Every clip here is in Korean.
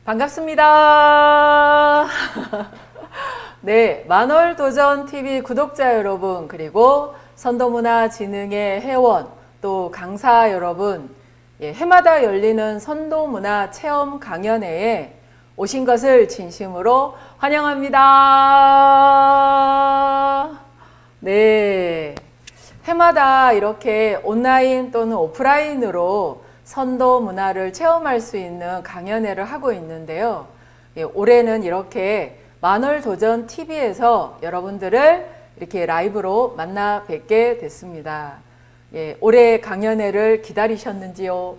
반갑습니다. 네, 만월도전TV 구독자 여러분, 그리고 선도문화진흥회 회원, 또 강사 여러분, 해마다 열리는 선도문화 체험 강연회에 오신 것을 진심으로 환영합니다. 네, 해마다 이렇게 온라인 또는 오프라인으로 선도 문화를 체험할 수 있는 강연회를 하고 있는데요. 올해는 이렇게 만월도전TV에서 여러분들을 이렇게 라이브로 만나 뵙게 됐습니다. 올해 강연회를 기다리셨는지요?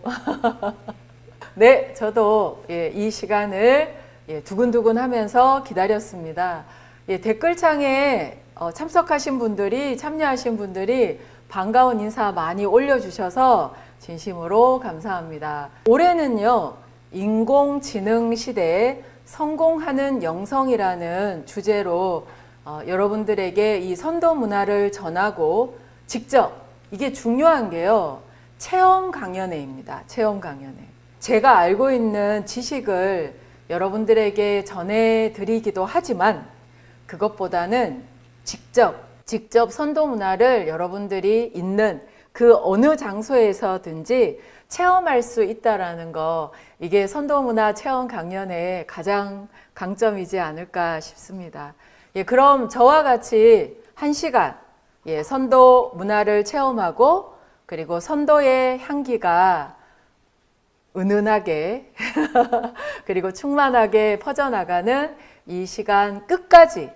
네, 저도 이 시간을 두근두근 하면서 기다렸습니다. 댓글창에 참석하신 분들이, 참여하신 분들이 반가운 인사 많이 올려주셔서 진심으로 감사합니다. 올해는요, 인공지능 시대에 성공하는 영성이라는 주제로 여러분들에게 이 선도 문화를 전하고 직접, 이게 중요한 게요, 체험 강연회입니다. 체험 강연회. 제가 알고 있는 지식을 여러분들에게 전해드리기도 하지만 그것보다는 직접 선도 문화를 여러분들이 있는 그 어느 장소에서든지 체험할 수 있다라는 거, 이게 선도문화 체험 강연의 가장 강점이지 않을까 싶습니다. 그럼 저와 같이 1시간 선도 문화를 체험하고, 그리고 선도의 향기가 은은하게 그리고 충만하게 퍼져나가는 이 시간 끝까지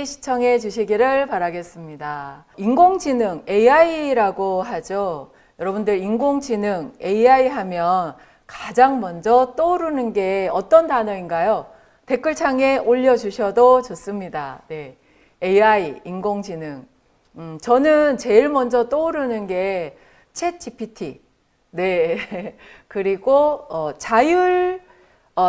시청해 주시기를 바라겠습니다. 인공지능, AI라고 하죠. 여러분들 인공지능, AI 하면 가장 먼저 떠오르는 게 어떤 단어인가요? 댓글창에 올려주셔도 좋습니다. 네, AI, 인공지능. 저는 제일 먼저 떠오르는 게 챗GPT. 네, 그리고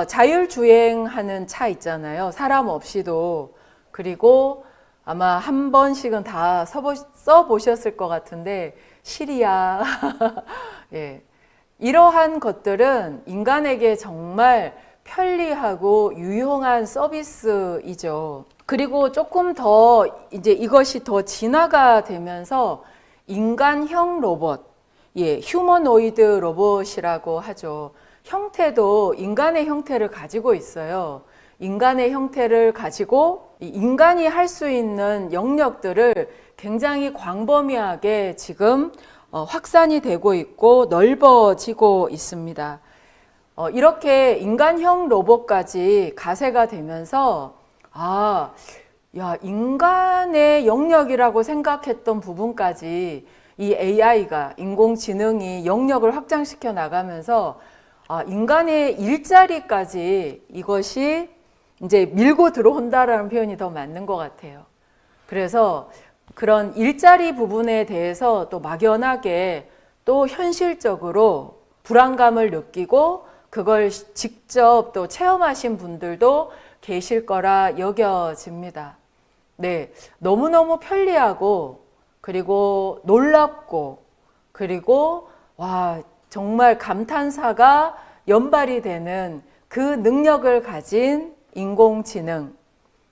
자율주행하는 차 있잖아요. 사람 없이도. 그리고 아마 한 번씩은 다 써보셨을 것 같은데, 시리아. 이러한 것들은 인간에게 정말 편리하고 유용한 서비스이죠. 그리고 조금 더 이것이 더 진화가 되면서 인간형 로봇, 휴머노이드 로봇이라고 하죠. 형태도 인간의 형태를 가지고 있어요. 인간의 형태를 가지고 인간이 할 수 있는 영역들을 굉장히 광범위하게 지금 확산이 되고 있고 넓어지고 있습니다. 이렇게 인간형 로봇까지 가세가 되면서 인간의 영역이라고 생각했던 부분까지 이 AI가, 인공지능이 영역을 확장시켜 나가면서 인간의 일자리까지 이것이 이제 밀고 들어온다라는 표현이 더 맞는 것 같아요. 그래서 그런 일자리 부분에 대해서 또 막연하게 또 현실적으로 불안감을 느끼고 그걸 직접 또 체험하신 분들도 계실 거라 여겨집니다. 네, 너무너무 편리하고, 그리고 놀랍고, 그리고 정말 감탄사가 연발이 되는 그 능력을 가진 인공지능.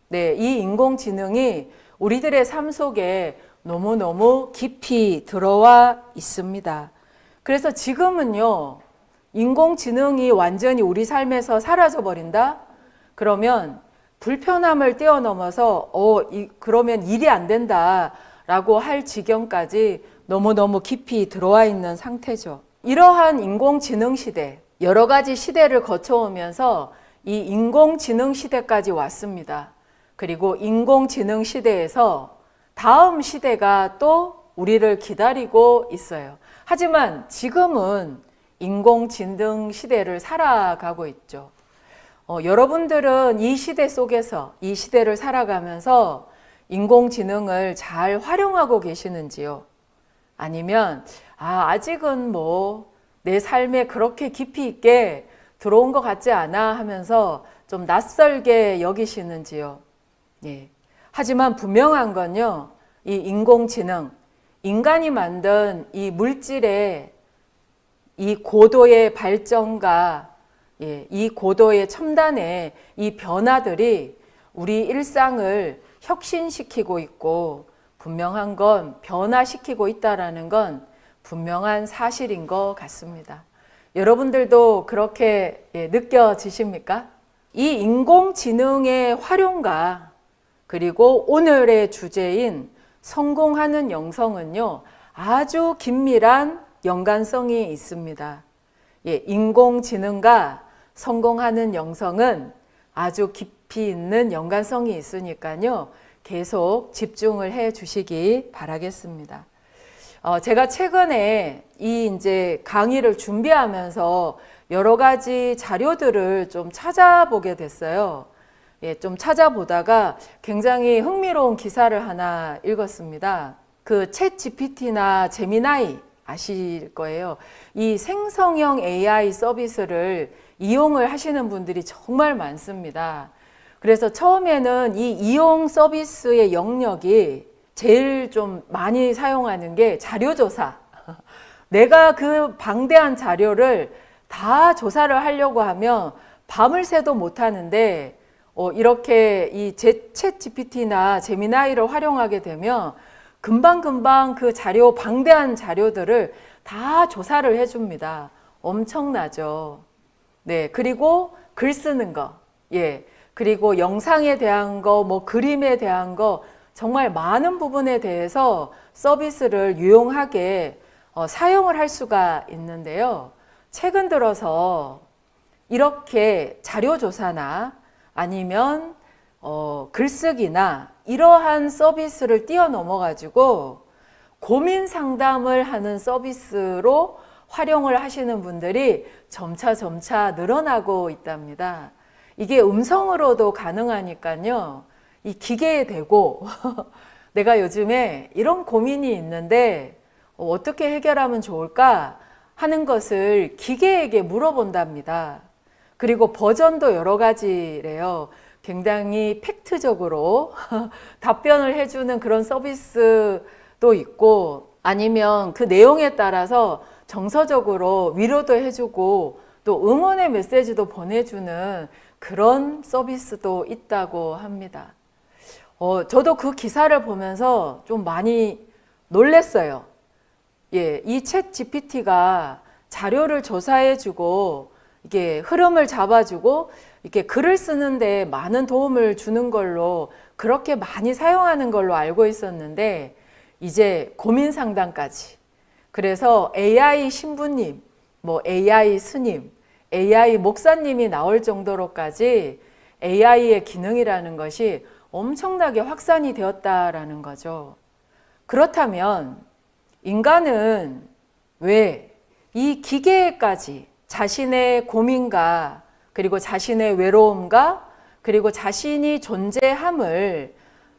네, 이 인공지능이 우리들의 삶 속에 너무너무 깊이 들어와 있습니다. 그래서 지금은요, 인공지능이 완전히 우리 삶에서 사라져 버린다? 그러면 불편함을 뛰어넘어서 그러면 일이 안 된다라고 할 지경까지 너무너무 깊이 들어와 있는 상태죠. 이러한 인공지능 시대, 여러 가지 시대를 거쳐오면서 이 인공지능 시대까지 왔습니다. 그리고 인공지능 시대에서 다음 시대가 또 우리를 기다리고 있어요. 하지만 지금은 인공지능 시대를 살아가고 있죠. 여러분들은 이 시대 속에서, 이 시대를 살아가면서 인공지능을 잘 활용하고 계시는지요? 아니면 아직은 내 삶에 그렇게 깊이 있게 들어온 것 같지 않아 하면서 좀 낯설게 여기시는지요? 하지만 분명한 건요, 이 인공지능, 인간이 만든 이 물질의 이 고도의 발전과 예, 이 고도의 첨단의 이 변화들이 우리 일상을 혁신시키고 있고 분명한 건 변화시키고 있다라는 건 분명한 사실인 것 같습니다. 여러분들도 그렇게 느껴지십니까? 이 인공지능의 활용과 그리고 오늘의 주제인 성공하는 영성은요, 아주 긴밀한 연관성이 있습니다. 인공지능과 성공하는 영성은 아주 깊이 있는 연관성이 있으니까요, 계속 집중을 해 주시기 바라겠습니다. 제가 최근에 이제 강의를 준비하면서 여러 가지 자료들을 좀 찾아보게 됐어요. 좀 찾아보다가 굉장히 흥미로운 기사를 하나 읽었습니다. 그 챗 GPT나 제미나이 아실 거예요. 이 생성형 AI 서비스를 이용을 하시는 분들이 정말 많습니다. 그래서 처음에는 이 이용 서비스의 영역이 제일 좀 많이 사용하는 게 자료조사. 내가 그 방대한 자료를 다 조사를 하려고 하면 밤을 새도 못 하는데 이렇게 이 챗 GPT나 제미나이를 활용하게 되면 금방금방 그 자료, 방대한 자료들을 다 조사를 해줍니다. 엄청나죠. 네, 그리고 글 쓰는 거, 그리고 영상에 대한 거, 뭐 그림에 대한 거, 정말 많은 부분에 대해서 서비스를 유용하게 사용을 할 수가 있는데요. 최근 들어서 이렇게 자료조사나 아니면 글쓰기나 이러한 서비스를 뛰어넘어 가지고 고민 상담을 하는 서비스로 활용을 하시는 분들이 점차 늘어나고 있답니다. 이게 음성으로도 가능하니까요. 이 기계에 대고 내가 요즘에 이런 고민이 있는데 어떻게 해결하면 좋을까 하는 것을 기계에게 물어본답니다. 그리고 버전도 여러 가지래요. 굉장히 팩트적으로 답변을 해주는 그런 서비스도 있고 아니면 그 내용에 따라서 정서적으로 위로도 해주고 또 응원의 메시지도 보내주는 그런 서비스도 있다고 합니다. 저도 그 기사를 보면서 좀 많이 놀랐어요. 이 챗 GPT가 자료를 조사해주고 이게 흐름을 잡아주고 이렇게 글을 쓰는데 많은 도움을 주는 걸로 그렇게 많이 사용하는 걸로 알고 있었는데 이제 고민 상담까지. 그래서 AI 신부님, 뭐 AI 스님, AI 목사님이 나올 정도로까지 AI의 기능이라는 것이 엄청나게 확산이 되었다라는 거죠. 그렇다면 인간은 왜 이 기계까지 자신의 고민과 그리고 자신의 외로움과 그리고 자신이 존재함을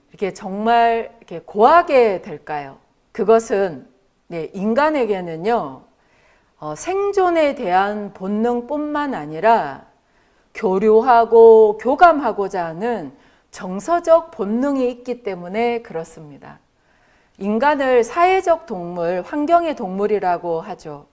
이렇게 정말 이렇게 고하게 될까요? 그것은 인간에게는요, 생존에 대한 본능뿐만 아니라 교류하고 교감하고자 하는 정서적 본능이 있기 때문에 그렇습니다. 인간을 사회적 동물, 환경의 동물이라고 하죠.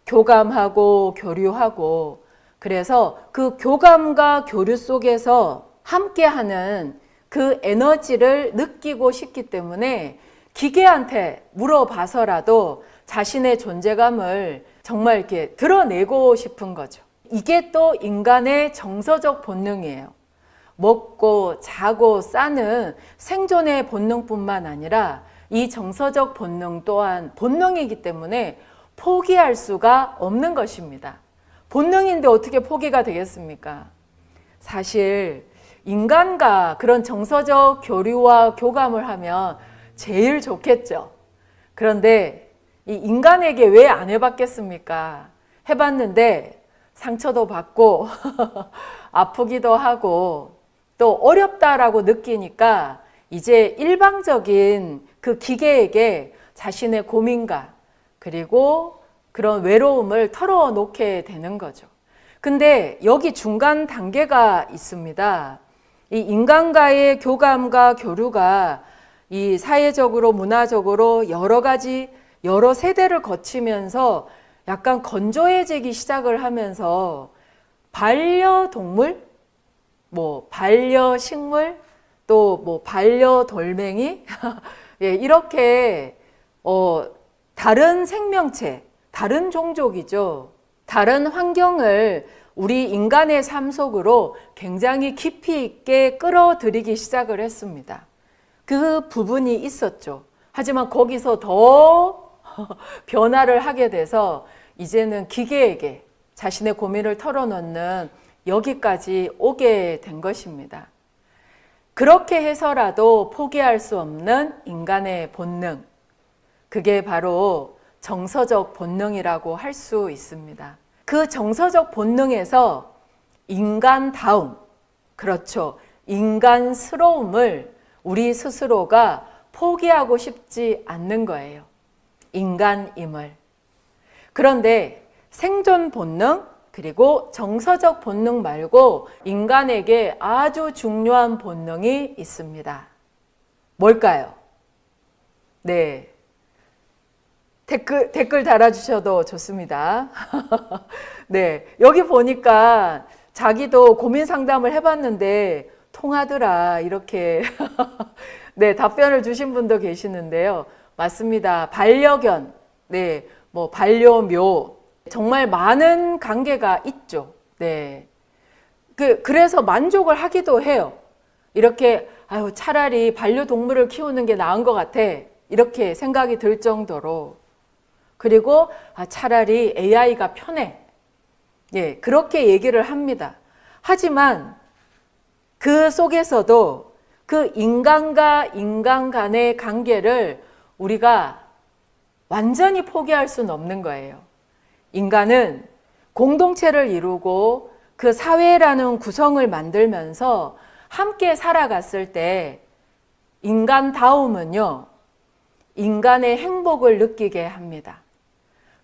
교감하고 교류하고 그래서 그 교감과 교류 속에서 함께하는 그 에너지를 느끼고 싶기 때문에 기계한테 물어봐서라도 자신의 존재감을 정말 이렇게 드러내고 싶은 거죠. 이게 또 인간의 정서적 본능이에요. 먹고 자고 싸는 생존의 본능뿐만 아니라 이 정서적 본능 또한 본능이기 때문에 포기할 수가 없는 것입니다. 본능인데 어떻게 포기가 되겠습니까? 사실 인간과 그런 정서적 교류와 교감을 하면 제일 좋겠죠. 그런데 이 인간에게 왜 안 해봤겠습니까? 해봤는데 상처도 받고 아프기도 하고 또 어렵다라고 느끼니까 이제 일방적인 그 기계에게 자신의 고민과 그리고 그런 외로움을 털어놓게 되는 거죠. 근데 여기 중간 단계가 있습니다. 이 인간과의 교감과 교류가 이 사회적으로 문화적으로 여러 가지 여러 세대를 거치면서 약간 건조해지기 시작을 하면서 반려동물, 뭐 반려식물, 또 뭐 반려돌멩이 예, 이렇게 다른 생명체, 다른 종족이죠. 다른 환경을 우리 인간의 삶 속으로 굉장히 깊이 있게 끌어들이기 시작을 했습니다. 그 부분이 있었죠. 하지만 거기서 더 변화를 하게 돼서 이제는 기계에게 자신의 고민을 털어놓는 여기까지 오게 된 것입니다. 그렇게 해서라도 포기할 수 없는 인간의 본능, 그게 바로 정서적 본능이라고 할 수 있습니다. 그 정서적 본능에서 인간다움, 그렇죠. 인간스러움을 우리 스스로가 포기하고 싶지 않는 거예요. 인간임을. 그런데 생존 본능, 그리고 정서적 본능 말고 인간에게 아주 중요한 본능이 있습니다. 뭘까요? 네. 댓글 달아주셔도 좋습니다. 네. 여기 보니까 자기도 고민 상담을 해봤는데 통하더라. 이렇게 네, 답변을 주신 분도 계시는데요. 맞습니다. 반려견, 네, 뭐 반려묘, 정말 많은 관계가 있죠. 네. 그래서 만족을 하기도 해요. 이렇게, 아유, 차라리 반려동물을 키우는 게 나은 것 같아. 이렇게 생각이 들 정도로. 그리고, 차라리 AI가 편해. 예, 그렇게 얘기를 합니다. 하지만 그 속에서도 그 인간과 인간 간의 관계를 우리가 완전히 포기할 수는 없는 거예요. 인간은 공동체를 이루고 그 사회라는 구성을 만들면서 함께 살아갔을 때 인간다움은요, 인간의 행복을 느끼게 합니다.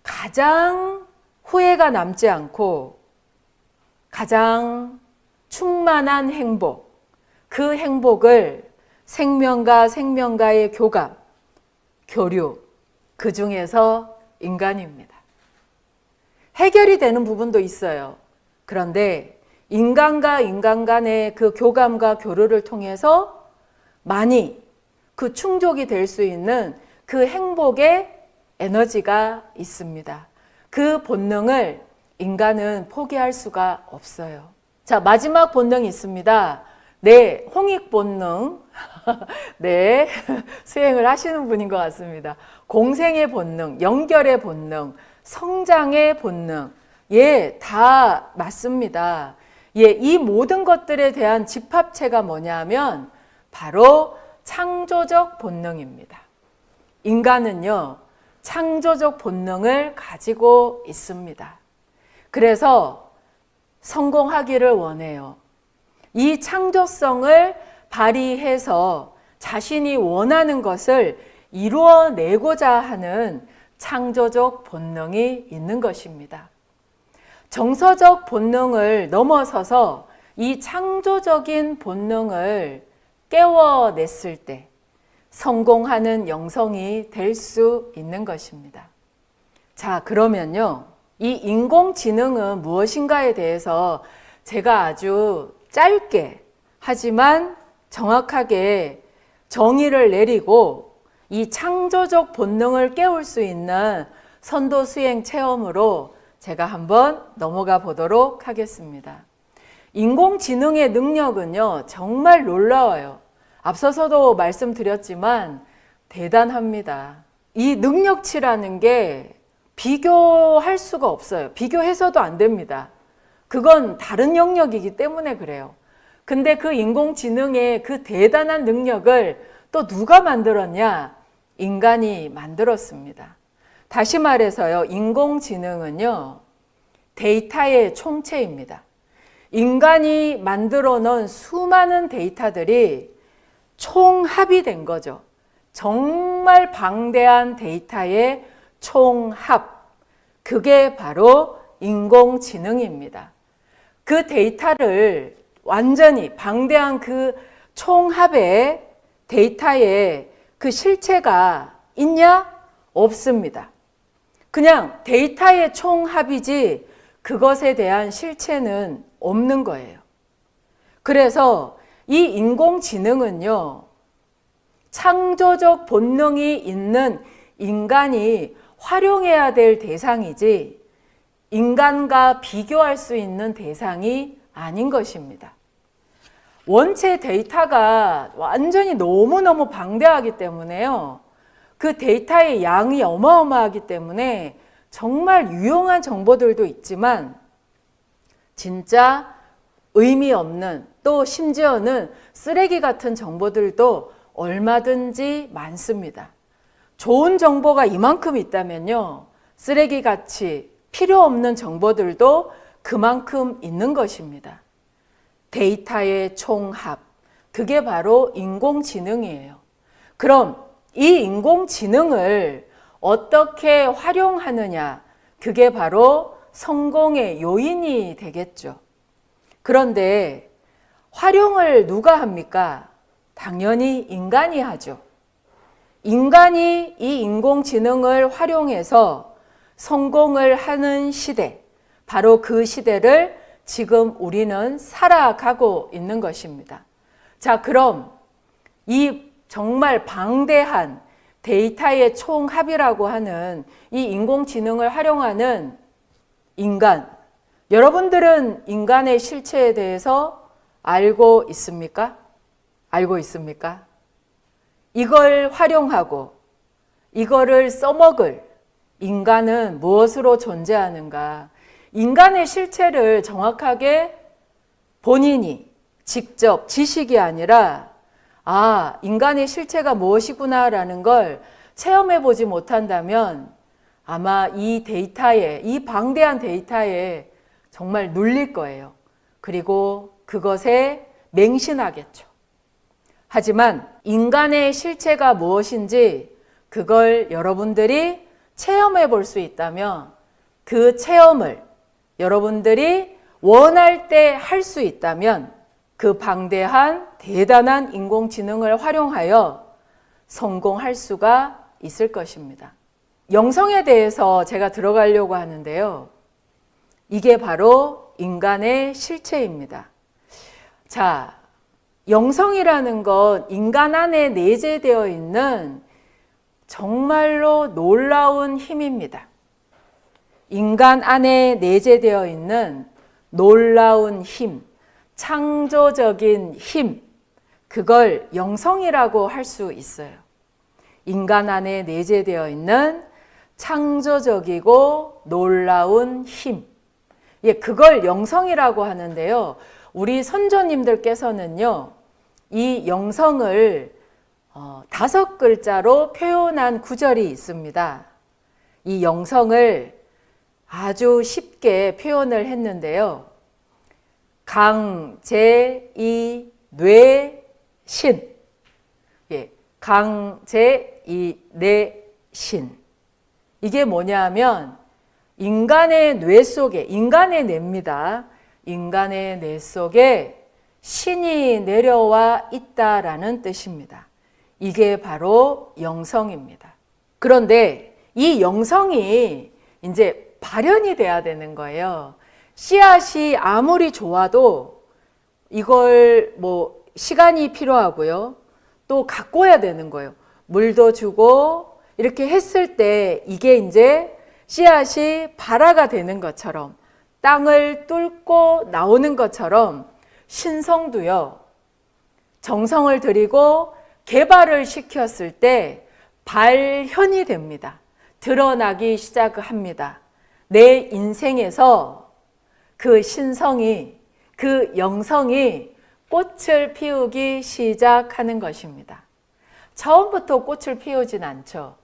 가장 후회가 남지 않고 가장 충만한 행복, 그 행복을 생명과 생명과의 교감, 교류, 그 중에서 인간입니다. 해결이 되는 부분도 있어요. 그런데 인간과 인간 간의 그 교감과 교류를 통해서 많이 그 충족이 될 수 있는 그 행복의 에너지가 있습니다. 그 본능을 인간은 포기할 수가 없어요. 자, 마지막 본능이 있습니다. 네, 홍익 본능. 네, 수행을 하시는 분인 것 같습니다. 공생의 본능, 연결의 본능, 성장의 본능. 예, 다 맞습니다. 예, 이 모든 것들에 대한 집합체가 뭐냐면 바로 창조적 본능입니다. 인간은요, 창조적 본능을 가지고 있습니다. 그래서 성공하기를 원해요. 이 창조성을 발휘해서 자신이 원하는 것을 이루어내고자 하는 창조적 본능이 있는 것입니다. 정서적 본능을 넘어서서 이 창조적인 본능을 깨워냈을 때 성공하는 영성이 될 수 있는 것입니다. 자, 그러면요, 이 인공지능은 무엇인가에 대해서 제가 아주 짧게 하지만 정확하게 정의를 내리고 이 창조적 본능을 깨울 수 있는 선도 수행 체험으로 제가 한번 넘어가 보도록 하겠습니다. 인공지능의 능력은요, 정말 놀라워요. 앞서서도 말씀드렸지만 대단합니다. 이 능력치라는 게 비교할 수가 없어요. 비교해서도 안 됩니다. 그건 다른 영역이기 때문에 그래요. 근데 그 인공지능의 그 대단한 능력을 또 누가 만들었냐? 인간이 만들었습니다. 다시 말해서요, 인공지능은요, 데이터의 총체입니다. 인간이 만들어 놓은 수많은 데이터들이 총합이 된 거죠. 정말 방대한 데이터의 총합. 그게 바로 인공지능입니다. 그 데이터를 완전히 방대한 그 총합의 데이터에 그 실체가 있냐? 없습니다. 그냥 데이터의 총합이지 그것에 대한 실체는 없는 거예요. 그래서 이 인공지능은요, 창조적 본능이 있는 인간이 활용해야 될 대상이지 인간과 비교할 수 있는 대상이 아닌 것입니다. 원체 데이터가 완전히 너무너무 방대하기 때문에요. 그 데이터의 양이 어마어마하기 때문에 정말 유용한 정보들도 있지만 진짜 의미 없는, 또 심지어는 쓰레기 같은 정보들도 얼마든지 많습니다. 좋은 정보가 이만큼 있다면요, 쓰레기같이 필요 없는 정보들도 그만큼 있는 것입니다. 데이터의 총합, 그게 바로 인공지능이에요. 그럼 이 인공지능을 어떻게 활용하느냐, 그게 바로 성공의 요인이 되겠죠. 그런데 활용을 누가 합니까? 당연히 인간이 하죠. 인간이 이 인공지능을 활용해서 성공을 하는 시대, 바로 그 시대를 지금 우리는 살아가고 있는 것입니다. 자, 그럼 이 정말 방대한 데이터의 총합이라고 하는 이 인공지능을 활용하는 인간, 여러분들은 인간의 실체에 대해서 알고 있습니까? 알고 있습니까? 이걸 활용하고 이거를 써먹을 인간은 무엇으로 존재하는가? 인간의 실체를 정확하게 본인이 직접 지식이 아니라 인간의 실체가 무엇이구나라는 걸 체험해 보지 못한다면 아마 이 데이터에, 이 방대한 데이터에 정말 눌릴 거예요. 그리고 그것에 맹신하겠죠. 하지만 인간의 실체가 무엇인지 그걸 여러분들이 체험해 볼 수 있다면 그 체험을 여러분들이 원할 때 할 수 있다면 그 방대한 대단한 인공지능을 활용하여 성공할 수가 있을 것입니다. 영성에 대해서 제가 들어가려고 하는데요. 이게 바로 인간의 실체입니다. 자, 영성이라는 건 인간 안에 내재되어 있는 정말로 놀라운 힘입니다. 인간 안에 내재되어 있는 놀라운 힘, 창조적인 힘, 그걸 영성이라고 할 수 있어요. 인간 안에 내재되어 있는 창조적이고 놀라운 힘, 그걸 영성이라고 하는데요. 우리 선조님들께서는요, 이 영성을 5글자로 표현한 구절이 있습니다. 이 영성을 아주 쉽게 표현을 했는데요. 강제이 뇌신. 강제이 뇌신. 이게 뭐냐면 인간의 뇌 속에, 인간의 뇌입니다. 인간의 뇌 속에 신이 내려와 있다라는 뜻입니다. 이게 바로 영성입니다. 그런데 이 영성이 이제 발현이 돼야 되는 거예요. 씨앗이 아무리 좋아도 이걸 시간이 필요하고요. 또 가꿔야 되는 거예요. 물도 주고 이렇게 했을 때 이게 이제 씨앗이 발화가 되는 것처럼, 땅을 뚫고 나오는 것처럼 신성도요, 정성을 들이고 개발을 시켰을 때 발현이 됩니다. 드러나기 시작합니다. 내 인생에서 그 신성이, 그 영성이 꽃을 피우기 시작하는 것입니다. 처음부터 꽃을 피우진 않죠.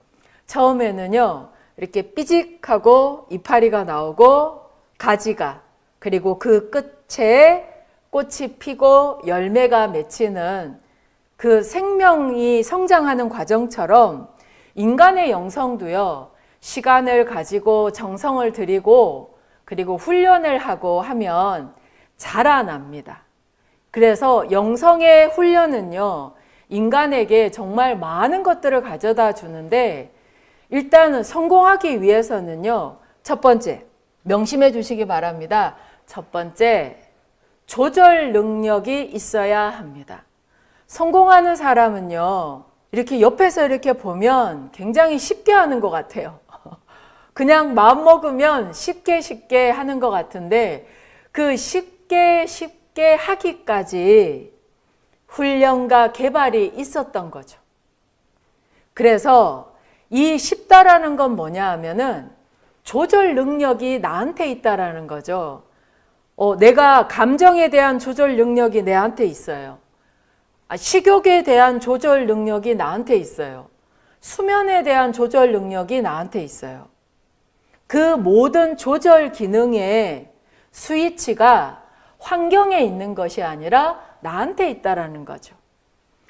처음에는요, 이렇게 삐직하고 이파리가 나오고 가지가, 그리고 그 끝에 꽃이 피고 열매가 맺히는 그 생명이 성장하는 과정처럼 인간의 영성도요, 시간을 가지고 정성을 들이고 그리고 훈련을 하고 하면 자라납니다. 그래서 영성의 훈련은요, 인간에게 정말 많은 것들을 가져다 주는데, 일단은 성공하기 위해서는요, 첫 번째, 명심해 주시기 바랍니다. 첫 번째, 조절 능력이 있어야 합니다. 성공하는 사람은요, 이렇게 옆에서 이렇게 보면 굉장히 쉽게 하는 것 같아요. 그냥 마음 먹으면 쉽게 하는 것 같은데 그 쉽게 하기까지 훈련과 개발이 있었던 거죠. 그래서 이 쉽다라는 건 뭐냐 하면은 조절 능력이 나한테 있다라는 거죠. 내가 감정에 대한 조절 능력이 내한테 있어요. 식욕에 대한 조절 능력이 나한테 있어요. 수면에 대한 조절 능력이 나한테 있어요. 그 모든 조절 기능의 스위치가 환경에 있는 것이 아니라 나한테 있다라는 거죠.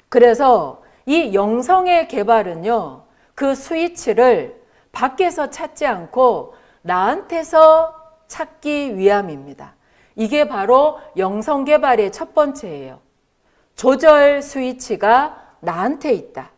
그래서 이 영성의 개발은요, 그 스위치를 밖에서 찾지 않고 나한테서 찾기 위함입니다. 이게 바로 영성 개발의 첫 번째예요. 조절 스위치가 나한테 있다.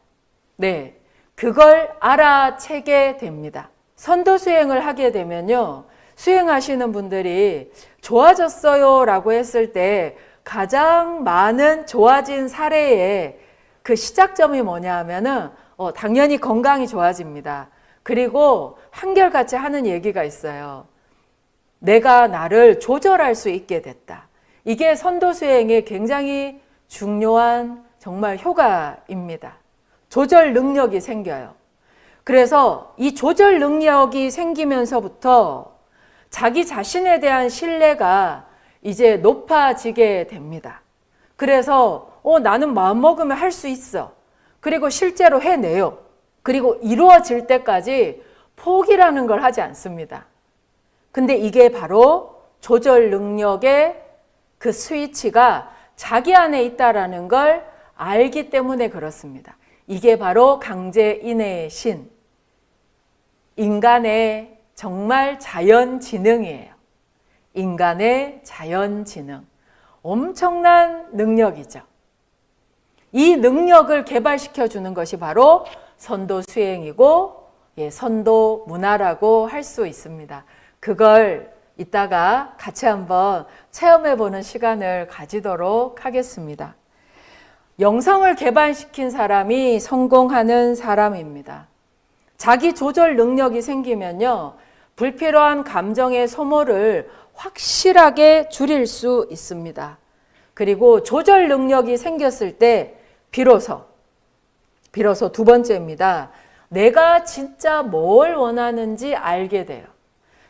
네, 그걸 알아채게 됩니다. 선도 수행을 하게 되면요, 수행하시는 분들이 좋아졌어요 라고 했을 때 가장 많은 좋아진 사례의 그 시작점이 뭐냐 하면은 당연히 건강이 좋아집니다. 그리고 한결같이 하는 얘기가 있어요. 내가 나를 조절할 수 있게 됐다. 이게 선도 수행의 굉장히 중요한 정말 효과입니다. 조절 능력이 생겨요. 그래서 이 조절 능력이 생기면서부터 자기 자신에 대한 신뢰가 이제 높아지게 됩니다. 그래서 나는 마음먹으면 할 수 있어. 그리고 실제로 해내요. 그리고 이루어질 때까지 포기라는 걸 하지 않습니다. 근데 이게 바로 조절 능력의 그 스위치가 자기 안에 있다라는 걸 알기 때문에 그렇습니다. 이게 바로 강제인의 신, 인간의 정말 자연지능이에요. 인간의 자연지능. 엄청난 능력이죠. 이 능력을 개발시켜 주는 것이 바로 선도 수행이고 선도 문화라고 할 수 있습니다. 그걸 이따가 같이 한번 체험해 보는 시간을 가지도록 하겠습니다. 영성을 개발시킨 사람이 성공하는 사람입니다. 자기 조절 능력이 생기면요, 불필요한 감정의 소모를 확실하게 줄일 수 있습니다. 그리고 조절 능력이 생겼을 때 비로소 두 번째입니다. 내가 진짜 뭘 원하는지 알게 돼요.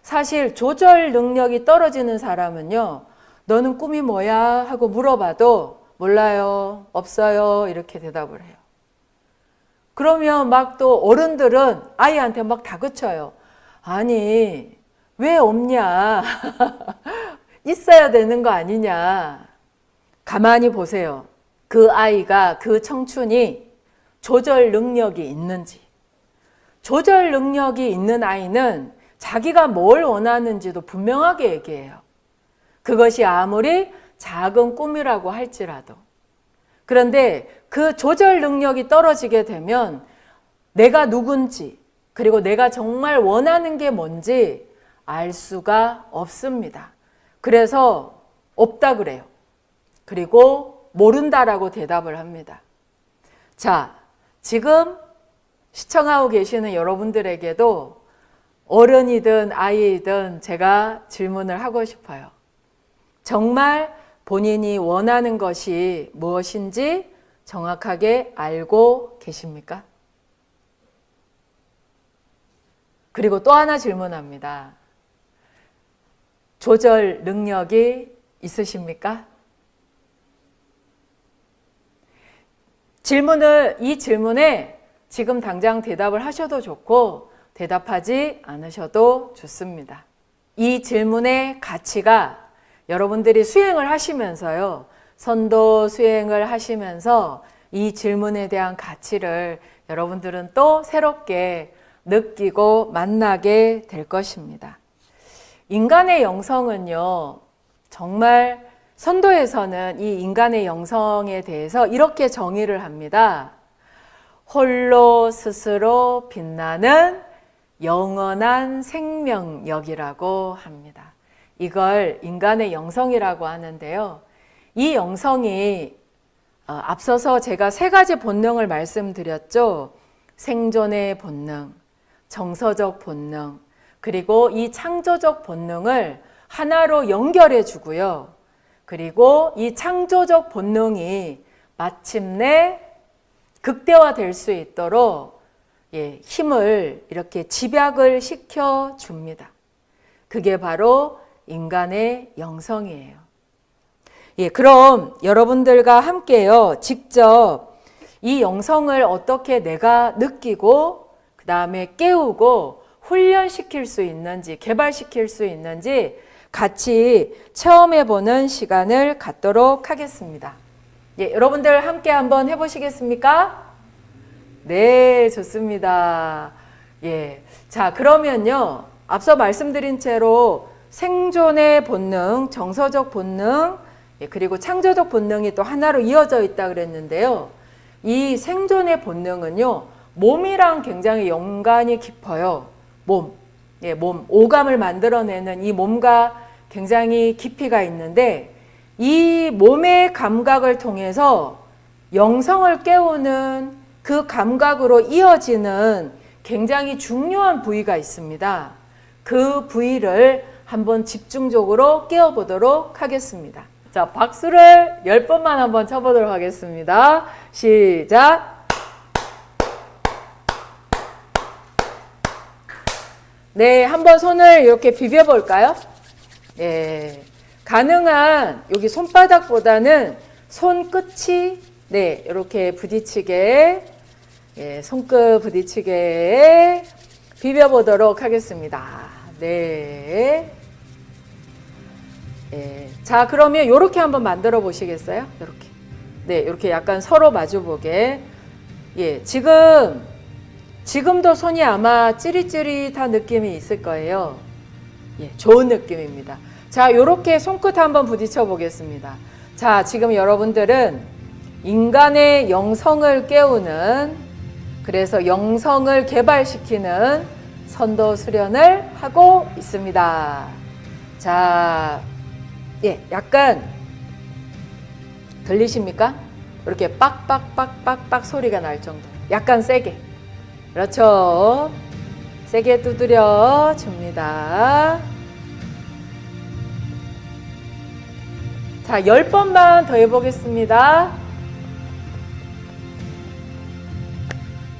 사실 조절 능력이 떨어지는 사람은요, 너는 꿈이 뭐야? 하고 물어봐도 몰라요, 없어요, 이렇게 대답을 해요. 그러면 막 또 어른들은 아이한테 막 다그쳐요. 아니, 왜 없냐? 있어야 되는 거 아니냐? 가만히 보세요. 그 아이가, 그 청춘이 조절 능력이 있는지. 조절 능력이 있는 아이는 자기가 뭘 원하는지도 분명하게 얘기해요. 그것이 아무리 작은 꿈이라고 할지라도. 그런데 그 조절 능력이 떨어지게 되면 내가 누군지, 그리고 내가 정말 원하는 게 뭔지 알 수가 없습니다. 그래서 없다 그래요. 그리고 모른다라고 대답을 합니다. 자, 지금 시청하고 계시는 여러분들에게도 어른이든 아이든 제가 질문을 하고 싶어요. 정말 본인이 원하는 것이 무엇인지 정확하게 알고 계십니까? 그리고 또 하나 질문합니다. 조절 능력이 있으십니까? 이 질문에 지금 당장 대답을 하셔도 좋고 대답하지 않으셔도 좋습니다. 이 질문의 가치가 여러분들이 수행을 하시면서요, 선도 수행을 하시면서 이 질문에 대한 가치를 여러분들은 또 새롭게 느끼고 만나게 될 것입니다. 인간의 영성은요, 정말 선도에서는 이 인간의 영성에 대해서 이렇게 정의를 합니다. 홀로 스스로 빛나는 영원한 생명력이라고 합니다. 이걸 인간의 영성이라고 하는데요. 이 영성이 앞서서 제가 세 가지 본능을 말씀드렸죠. 생존의 본능, 정서적 본능, 그리고 이 창조적 본능을 하나로 연결해 주고요. 그리고 이 창조적 본능이 마침내 극대화될 수 있도록 힘을 이렇게 집약을 시켜 줍니다. 그게 바로 인간의 영성이에요. 그럼 여러분들과 함께요, 직접 이 영성을 어떻게 내가 느끼고 그 다음에 깨우고 훈련시킬 수 있는지, 개발시킬 수 있는지 같이 체험해보는 시간을 갖도록 하겠습니다. 여러분들 함께 한번 해보시겠습니까? 네, 좋습니다. 자, 그러면요, 앞서 말씀드린 채로 생존의 본능, 정서적 본능, 그리고 창조적 본능이 또 하나로 이어져 있다 그랬는데요. 이 생존의 본능은요, 몸이랑 굉장히 연관이 깊어요. 몸, 오감을 만들어내는 이 몸과 굉장히 깊이가 있는데, 이 몸의 감각을 통해서 영성을 깨우는 그 감각으로 이어지는 굉장히 중요한 부위가 있습니다. 그 부위를 한번 집중적으로 깨워보도록 하겠습니다. 자, 박수를 10번만 한번 쳐보도록 하겠습니다. 시작! 네, 한번 손을 이렇게 비벼볼까요? 가능한 여기 손바닥보다는 손끝이 이렇게 부딪히게, 손끝 부딪히게 비벼보도록 하겠습니다. 네. 자, 그러면 이렇게 한번 만들어 보시겠어요? 이렇게. 이렇게 약간 서로 마주보게. 지금도 손이 아마 찌릿찌릿한 느낌이 있을 거예요. 좋은 느낌입니다. 자, 이렇게 손끝 한번 부딪혀 보겠습니다. 자, 지금 여러분들은 인간의 영성을 깨우는, 그래서 영성을 개발시키는 선도 수련을 하고 있습니다. 자, 약간 들리십니까? 이렇게 빡빡빡빡빡 소리가 날 정도. 약간 세게. 그렇죠. 세게 두드려 줍니다. 자, 10번만 더 해보겠습니다.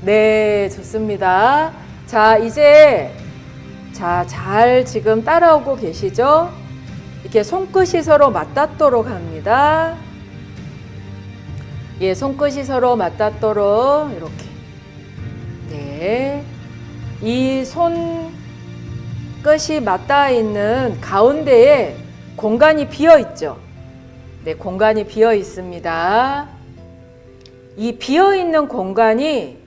네, 좋습니다. 자, 이제 잘 지금 따라오고 계시죠? 이렇게 손끝이 서로 맞닿도록 합니다. 손끝이 서로 맞닿도록 이렇게. 이 손끝이 맞닿아 있는 가운데에 공간이 비어 있죠. 공간이 비어 있습니다. 이 비어 있는 공간이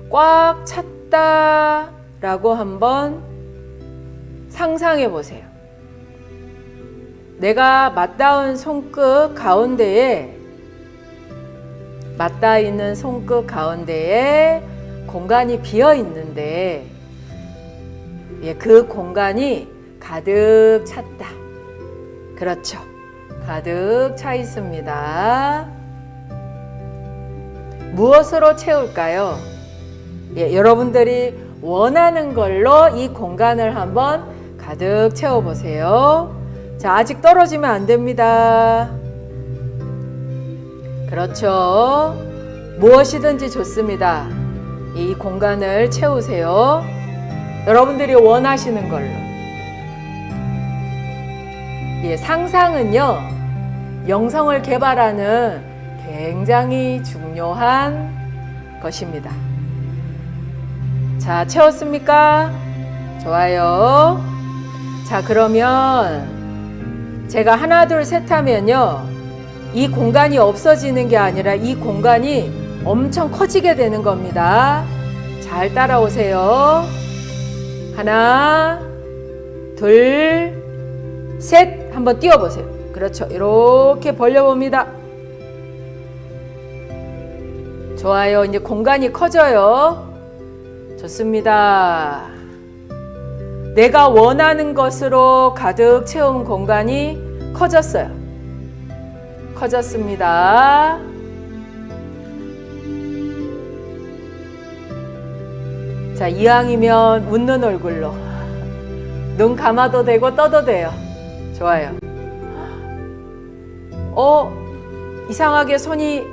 꽉 찼다라고 한번 상상해 보세요. 내가 맞닿은 손끝 가운데에, 맞닿아 있는 손끝 가운데에 공간이 비어 있는데, 그 공간이 가득 찼다. 그렇죠. 가득 차 있습니다. 무엇으로 채울까요? 여러분들이 원하는 걸로 이 공간을 한번 가득 채워보세요. 자, 아직 떨어지면 안 됩니다. 그렇죠. 무엇이든지 좋습니다. 이 공간을 채우세요. 여러분들이 원하시는 걸로. 상상은요, 영성을 개발하는 굉장히 중요한 것입니다. 자, 채웠습니까? 좋아요. 자, 그러면 제가 하나, 둘, 셋 하면요, 이 공간이 없어지는 게 아니라 이 공간이 엄청 커지게 되는 겁니다. 잘 따라오세요. 하나, 둘, 셋. 한번 띄워보세요. 그렇죠. 이렇게 벌려봅니다. 좋아요. 이제 공간이 커져요. 좋습니다. 내가 원하는 것으로 가득 채운 공간이 커졌어요. 커졌습니다. 자, 이왕이면 웃는 얼굴로 눈 감아도 되고 떠도 돼요. 좋아요. 이상하게 손이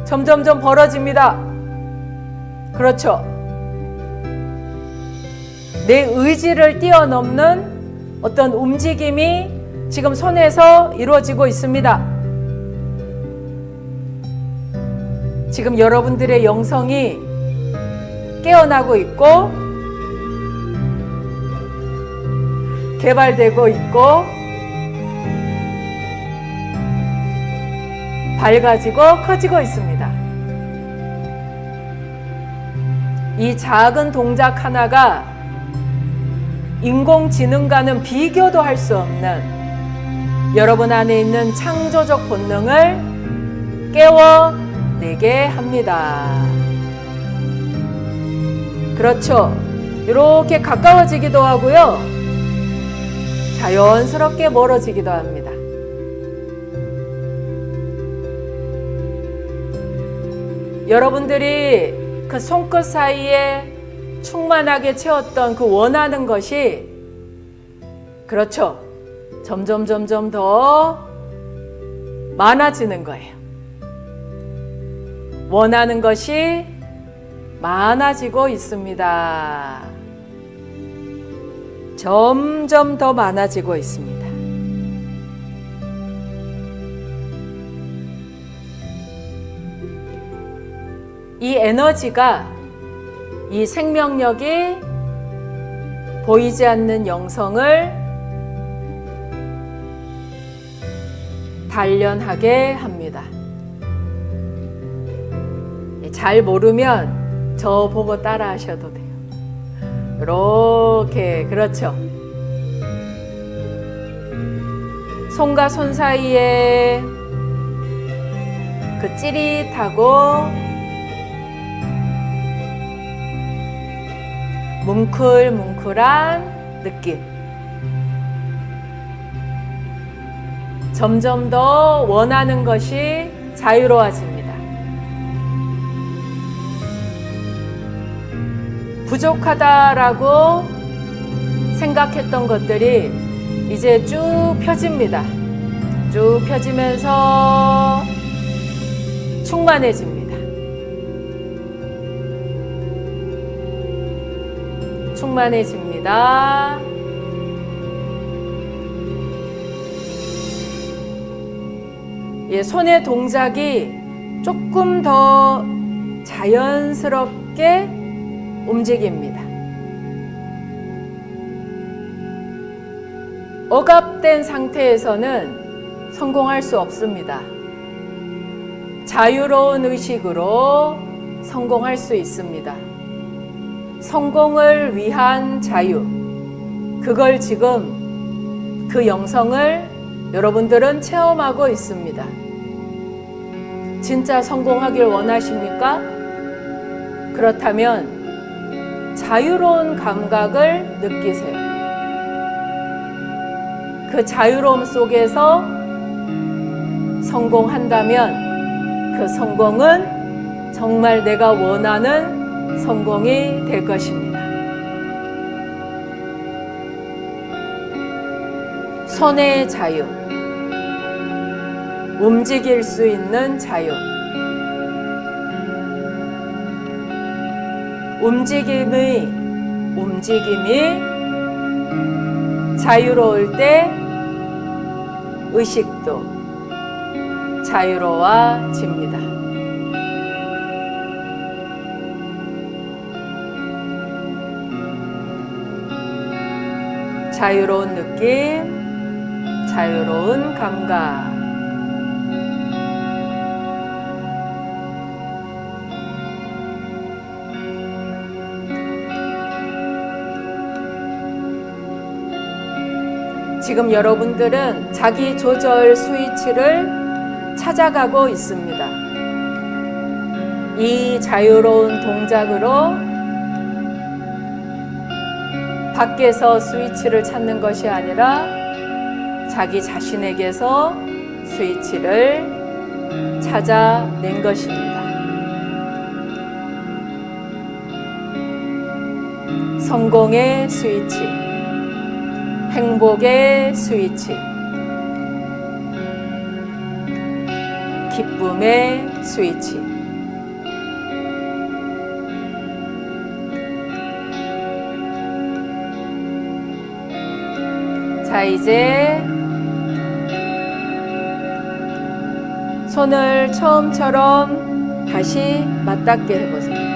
점점점 벌어집니다. 그렇죠. 내 의지를 뛰어넘는 어떤 움직임이 지금 손에서 이루어지고 있습니다. 지금 여러분들의 영성이 깨어나고 있고 개발되고 있고 밝아지고 커지고 있습니다. 이 작은 동작 하나가 인공지능과는 비교도 할 수 없는 여러분 안에 있는 창조적 본능을 깨워내게 합니다. 그렇죠. 이렇게 가까워지기도 하고요. 자연스럽게 멀어지기도 합니다. 여러분들이 그 손끝 사이에 충만하게 채웠던 그 원하는 것이 그렇죠. 점점 더 많아지는 거예요. 원하는 것이 많아지고 있습니다. 점점 더 많아지고 있습니다. 이 에너지가, 이 생명력이 보이지 않는 영성을 단련하게 합니다. 잘 모르면 저 보고 따라 하셔도 돼요. 이렇게, 그렇죠. 손과 손 사이에 그 찌릿하고 뭉클뭉클한 느낌. 점점 더 원하는 것이 자유로워집니다. 부족하다라고 생각했던 것들이 이제 쭉 펴집니다. 쭉 펴지면서 충만해집니다. 충만해집니다. 예, 손의 동작이 조금 더 자연스럽게 움직입니다. 억압된 상태에서는 성공할 수 없습니다. 자유로운 의식으로 성공할 수 있습니다. 성공을 위한 자유, 그걸 지금 그 영성을 여러분들은 체험하고 있습니다. 진짜 성공하길 원하십니까? 그렇다면 자유로운 감각을 느끼세요. 그 자유로움 속에서 성공한다면 그 성공은 정말 내가 원하는 성공이 될 것입니다. 손의 자유, 움직일 수 있는 자유, 움직임이 자유로울 때 의식도 자유로워집니다. 자유로운 느낌, 자유로운 감각. 지금 여러분들은 자기 조절 스위치를 찾아가고 있습니다. 이 자유로운 동작으로 밖에서 스위치를 찾는 것이 아니라 자기 자신에게서 스위치를 찾아낸 것입니다. 성공의 스위치, 행복의 스위치, 기쁨의 스위치. 자, 이제 손을 처음처럼 다시 맞닿게 해보세요.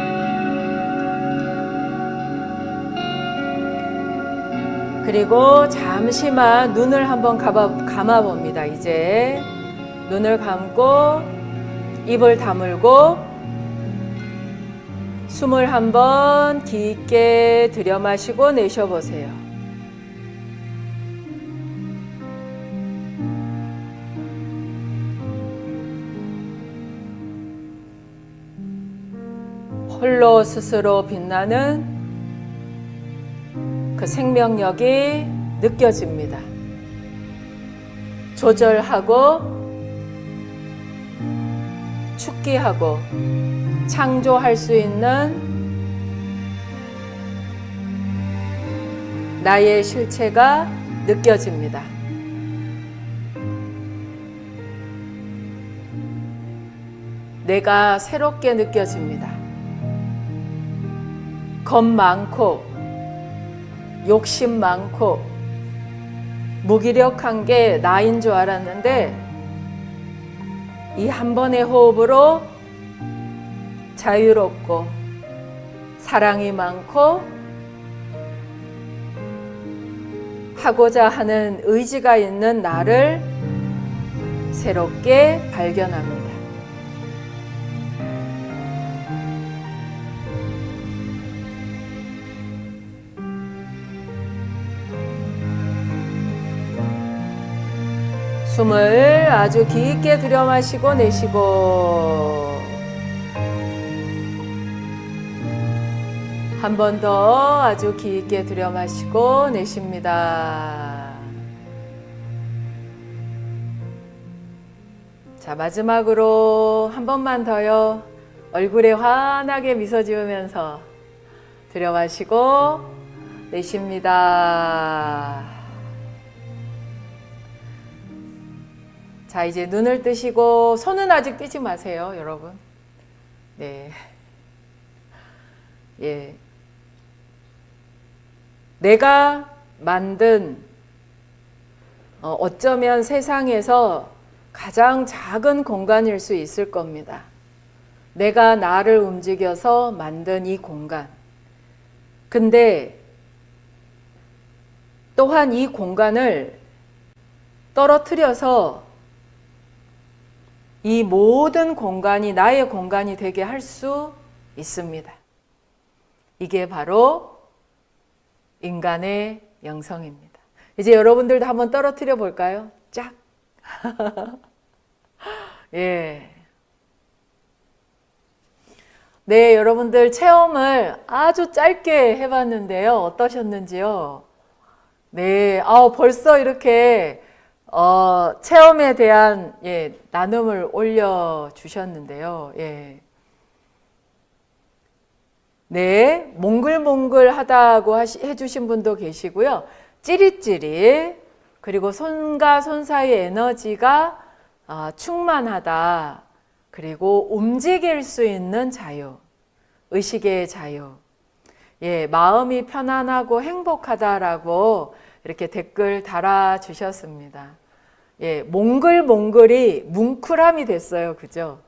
그리고 잠시만 눈을 한번 감아봅니다. 이제 눈을 감고 입을 다물고 숨을 한번 깊게 들여 마시고 내쉬어보세요. 홀로 스스로 빛나는 그 생명력이 느껴집니다. 조절하고 축기하고 창조할 수 있는 나의 실체가 느껴집니다. 내가 새롭게 느껴집니다. 겁 많고 욕심 많고 무기력한 게 나인 줄 알았는데 이 한 번의 호흡으로 자유롭고 사랑이 많고 하고자 하는 의지가 있는 나를 새롭게 발견합니다. 숨을 아주 깊게 들여 마시고 내쉬고 한 번 더 아주 깊게 들여 마시고 내쉽니다. 자, 마지막으로 한 번만 더요. 얼굴에 환하게 미소 지으면서 들여 마시고 내쉽니다. 자, 이제 눈을 뜨시고 손은 아직 뜨지 마세요, 여러분. 네. 예. 내가 만든 어쩌면 세상에서 가장 작은 공간일 수 있을 겁니다. 내가 나를 움직여서 만든 이 공간. 근데 또한 이 공간을 떨어뜨려서 이 모든 공간이 나의 공간이 되게 할 수 있습니다. 이게 바로 인간의 영성입니다. 이제 여러분들도 한번 떨어뜨려 볼까요? 쫙. 예. 네, 여러분들 체험을 아주 짧게 해봤는데요. 어떠셨는지요? 네, 벌써 이렇게 체험에 대한 나눔을 올려주셨는데요. 예. 네, 몽글몽글하다고 해주신 분도 계시고요. 찌릿찌릿, 그리고 손과 손 사이의 에너지가 충만하다. 그리고 움직일 수 있는 자유, 의식의 자유. 예, 마음이 편안하고 행복하다라고 이렇게 댓글 달아주셨습니다. 예, 몽글몽글이 뭉클함이 됐어요. 그죠?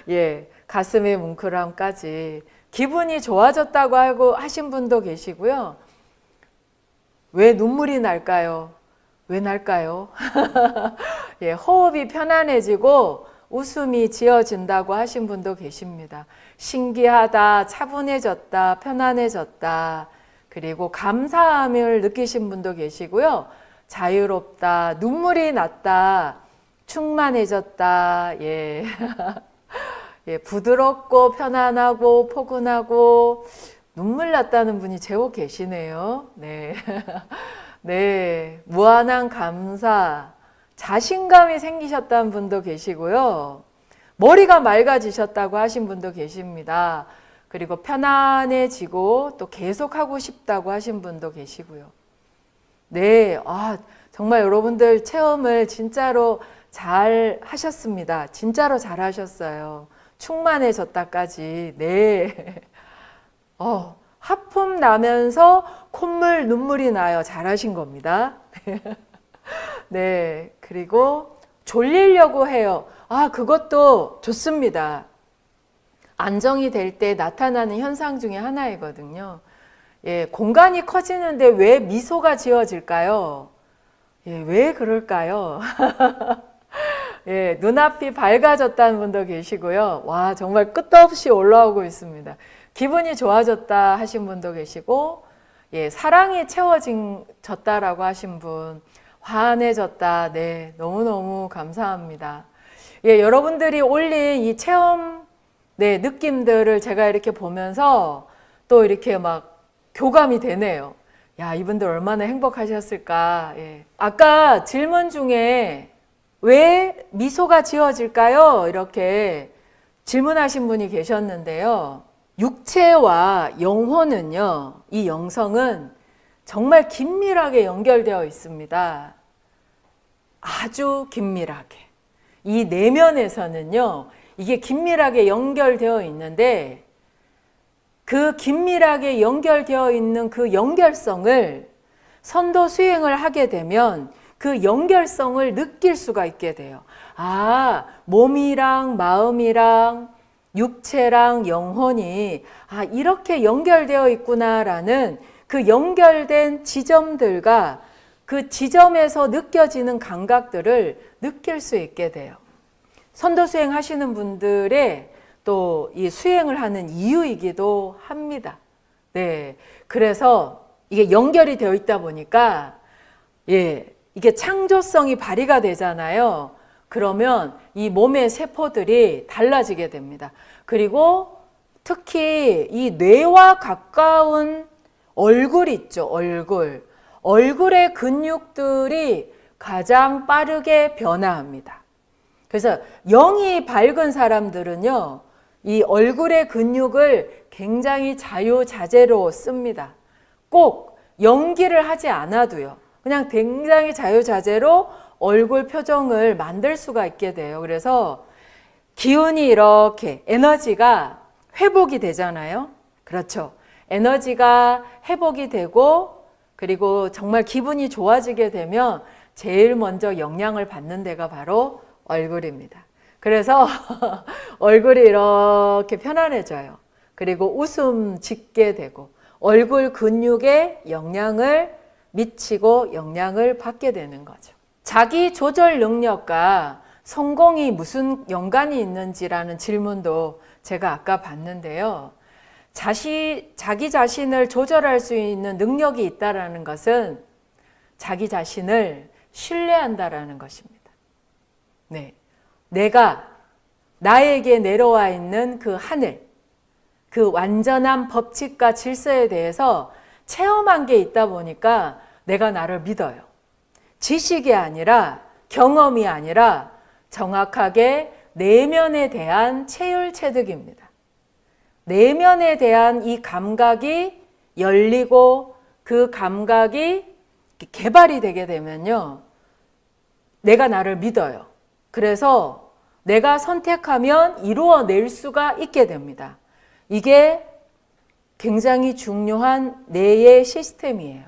예, 가슴의 뭉클함까지. 기분이 좋아졌다고 하고 하신 분도 계시고요. 왜 눈물이 날까요? 왜 날까요? 예, 호흡이 편안해지고 웃음이 지어진다고 하신 분도 계십니다. 신기하다, 차분해졌다, 편안해졌다. 그리고 감사함을 느끼신 분도 계시고요. 자유롭다, 눈물이 났다, 충만해졌다. 예. 예, 부드럽고 편안하고 포근하고 눈물 났다는 분이 제법 계시네요. 네. 네. 무한한 감사, 자신감이 생기셨다는 분도 계시고요. 머리가 맑아지셨다고 하신 분도 계십니다. 그리고 편안해지고 또 계속하고 싶다고 하신 분도 계시고요. 네. 정말 여러분들 체험을 진짜로 잘 하셨습니다. 진짜로 잘 하셨어요. 충만해졌다까지. 네. 하품 나면서 콧물, 눈물이 나요. 잘하신 겁니다. 네. 그리고 졸리려고 해요. 그것도 좋습니다. 안정이 될 때 나타나는 현상 중에 하나이거든요. 예, 공간이 커지는데 왜 미소가 지어질까요? 예, 왜 그럴까요? 예, 눈앞이 밝아졌다는 분도 계시고요. 와, 정말 끝도 없이 올라오고 있습니다. 기분이 좋아졌다 하신 분도 계시고, 예, 사랑이 채워졌다라고 하신 분, 환해졌다. 네, 너무너무 감사합니다. 예, 여러분들이 올린 이 체험, 네, 느낌들을 제가 이렇게 보면서 또 이렇게 막 교감이 되네요. 야, 이분들 얼마나 행복하셨을까. 예. 아까 질문 중에 왜 미소가 지어질까요? 이렇게 질문하신 분이 계셨는데요. 육체와 영혼은요, 이 영성은 정말 긴밀하게 연결되어 있습니다. 아주 긴밀하게. 이 내면에서는요, 이게 긴밀하게 연결되어 있는데, 그 긴밀하게 연결되어 있는 그 연결성을 선도 수행을 하게 되면 그 연결성을 느낄 수가 있게 돼요. 몸이랑 마음이랑 육체랑 영혼이 이렇게 연결되어 있구나라는 그 연결된 지점들과 그 지점에서 느껴지는 감각들을 느낄 수 있게 돼요. 선도 수행 하시는 분들의 또 이 수행을 하는 이유이기도 합니다. 네. 그래서 이게 연결이 되어 있다 보니까, 예, 이게 창조성이 발휘가 되잖아요. 그러면 이 몸의 세포들이 달라지게 됩니다. 그리고 특히 이 뇌와 가까운 얼굴 있죠, 얼굴. 얼굴의 근육들이 가장 빠르게 변화합니다. 그래서 영이 밝은 사람들은요, 이 얼굴의 근육을 굉장히 자유자재로 씁니다. 꼭 연기를 하지 않아도요. 그냥 굉장히 자유자재로 얼굴 표정을 만들 수가 있게 돼요. 그래서 기운이 이렇게 에너지가 회복이 되잖아요. 그렇죠. 에너지가 회복이 되고 그리고 정말 기분이 좋아지게 되면 제일 먼저 영향을 받는 데가 바로 얼굴입니다. 그래서 얼굴이 이렇게 편안해져요. 그리고 웃음 짓게 되고 얼굴 근육에 영향을 미치고 영향을 받게 되는 거죠. 자기 조절 능력과 성공이 무슨 연관이 있는지라는 질문도 제가 아까 봤는데요. 자기 자신을 조절할 수 있는 능력이 있다는 것은 자기 자신을 신뢰한다라는 것입니다. 네. 내가 나에게 내려와 있는 그 하늘, 그 완전한 법칙과 질서에 대해서 체험한 게 있다 보니까 내가 나를 믿어요. 지식이 아니라 경험이 아니라 정확하게 내면에 대한 체율체득입니다. 내면에 대한 이 감각이 열리고 그 감각이 개발이 되게 되면요. 내가 나를 믿어요. 그래서 내가 선택하면 이루어낼 수가 있게 됩니다. 이게 굉장히 중요한 뇌의 시스템이에요.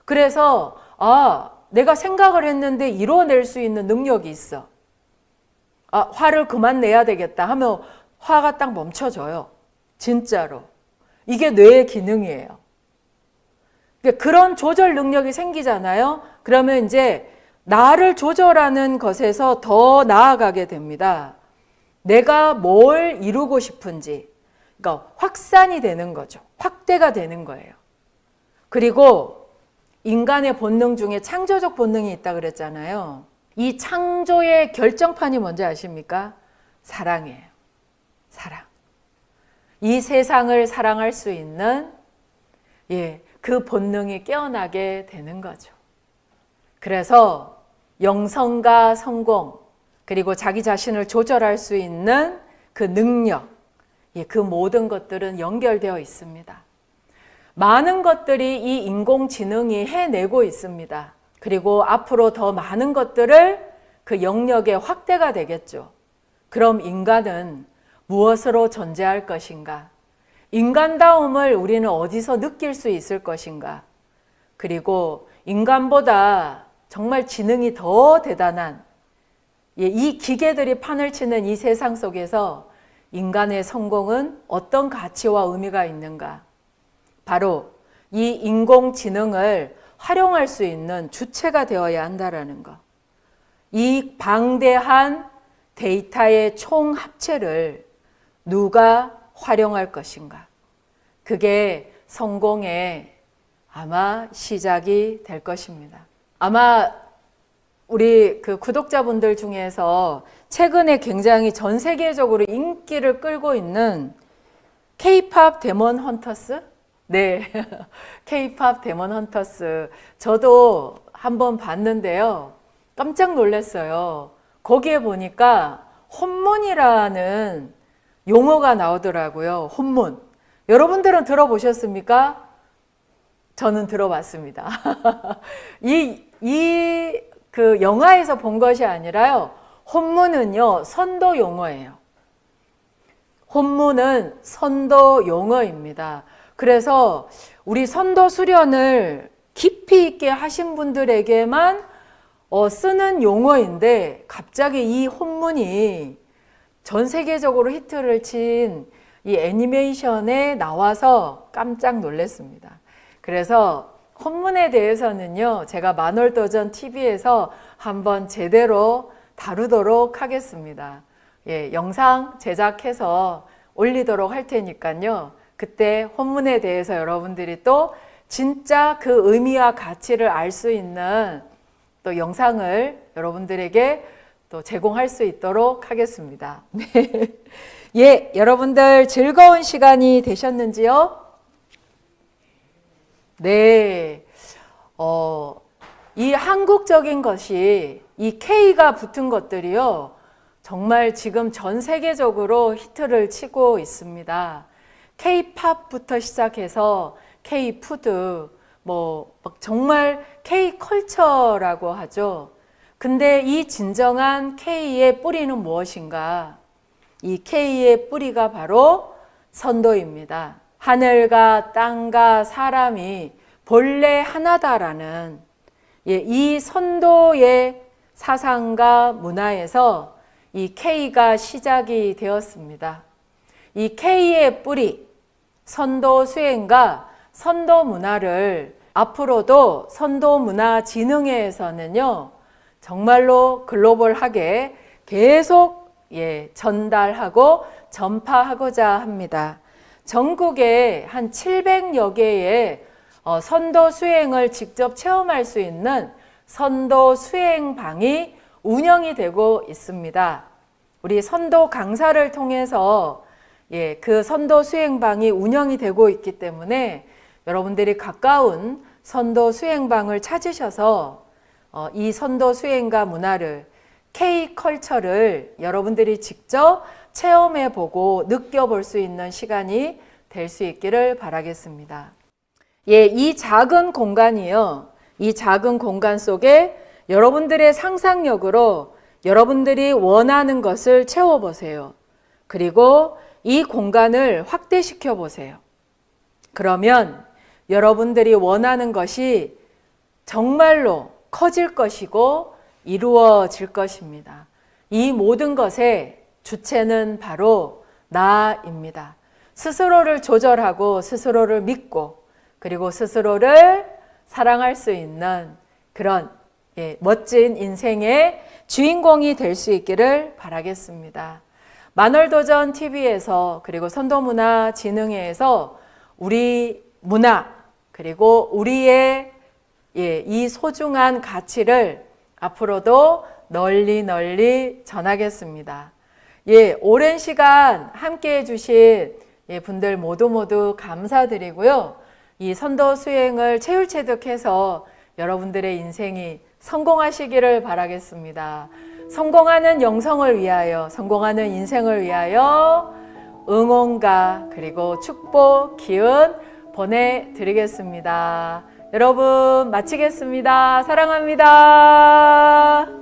그래서 내가 생각을 했는데 이루어낼 수 있는 능력이 있어. 화를 그만 내야 되겠다 하면 화가 딱 멈춰져요. 진짜로. 이게 뇌의 기능이에요. 그런 조절 능력이 생기잖아요. 그러면 이제 나를 조절하는 것에서 더 나아가게 됩니다. 내가 뭘 이루고 싶은지, 그러니까 확산이 되는 거죠. 확대가 되는 거예요. 그리고 인간의 본능 중에 창조적 본능이 있다 그랬잖아요. 이 창조의 결정판이 뭔지 아십니까? 사랑이에요. 사랑. 이 세상을 사랑할 수 있는 그 본능이 깨어나게 되는 거죠. 그래서 영성과 성공, 그리고 자기 자신을 조절할 수 있는 그 능력, 그 모든 것들은 연결되어 있습니다. 많은 것들이 이 인공지능이 해내고 있습니다. 그리고 앞으로 더 많은 것들을 그 영역의 확대가 되겠죠. 그럼 인간은 무엇으로 존재할 것인가? 인간다움을 우리는 어디서 느낄 수 있을 것인가? 그리고 인간보다 정말 지능이 더 대단한 이 기계들이 판을 치는 이 세상 속에서 인간의 성공은 어떤 가치와 의미가 있는가? 바로 이 인공지능을 활용할 수 있는 주체가 되어야 한다는 것. 이 방대한 데이터의 총 합체를 누가 활용할 것인가? 그게 성공의 아마 시작이 될 것입니다. 아마 우리 그 구독자분들 중에서 최근에 굉장히 전 세계적으로 인기를 끌고 있는 K-팝 데몬 헌터스? 네, K-팝 데몬 헌터스. 저도 한번 봤는데요. 깜짝 놀랐어요. 거기에 보니까 혼문이라는 용어가 나오더라고요. 혼문. 여러분들은 들어보셨습니까? 저는 들어봤습니다. 그 영화에서 본 것이 아니라요. 혼문은요, 선도 용어예요. 혼문은 선도 용어입니다. 그래서 우리 선도 수련을 깊이 있게 하신 분들에게만 쓰는 용어인데 갑자기 이 혼문이 전 세계적으로 히트를 친 이 애니메이션에 나와서 깜짝 놀랐습니다. 그래서 혼문에 대해서는요, 제가 만월도전 TV에서 한번 제대로 다루도록 하겠습니다. 영상 제작해서 올리도록 할 테니까요. 그때 혼문에 대해서 여러분들이 또 진짜 그 의미와 가치를 알 수 있는 또 영상을 여러분들에게 또 제공할 수 있도록 하겠습니다. 네. 여러분들 즐거운 시간이 되셨는지요? 네. 이 한국적인 것이 이 K가 붙은 것들이요. 정말 지금 전 세계적으로 히트를 치고 있습니다. K-팝부터 시작해서 K-푸드, 정말 K-컬처라고 하죠. 근데 이 진정한 K의 뿌리는 무엇인가? 이 K의 뿌리가 바로 선도입니다. 하늘과 땅과 사람이 본래 하나다라는 이 선도의 사상과 문화에서 이 K가 시작이 되었습니다. 이 K의 뿌리, 선도 수행과 선도 문화를 앞으로도 선도 문화 진흥회에서는요, 정말로 글로벌하게 계속 전달하고 전파하고자 합니다. 전국에 한 700여 개의 선도 수행을 직접 체험할 수 있는 선도 수행방이 운영이 되고 있습니다. 우리 선도 강사를 통해서 그 선도 수행방이 운영이 되고 있기 때문에 여러분들이 가까운 선도 수행방을 찾으셔서 이 선도 수행과 문화를 K컬처를 여러분들이 직접 체험해 보고 느껴볼 수 있는 시간이 될 수 있기를 바라겠습니다. 이 작은 공간이요. 이 작은 공간 속에 여러분들의 상상력으로 여러분들이 원하는 것을 채워보세요. 그리고 이 공간을 확대시켜 보세요. 그러면 여러분들이 원하는 것이 정말로 커질 것이고 이루어질 것입니다. 이 모든 것의 주체는 바로 나입니다. 스스로를 조절하고 스스로를 믿고 그리고 스스로를 사랑할 수 있는 그런 멋진 인생의 주인공이 될 수 있기를 바라겠습니다. 만월도전 TV에서 그리고 선도문화진흥회에서 우리 문화 그리고 우리의 이 소중한 가치를 앞으로도 널리 전하겠습니다. 오랜 시간 함께 해주신 분들 모두 감사드리고요. 이 선도 수행을 체율체득해서 여러분들의 인생이 성공하시기를 바라겠습니다. 성공하는 영성을 위하여, 성공하는 인생을 위하여 응원과 그리고 축복, 기운 보내드리겠습니다. 여러분 마치겠습니다. 사랑합니다.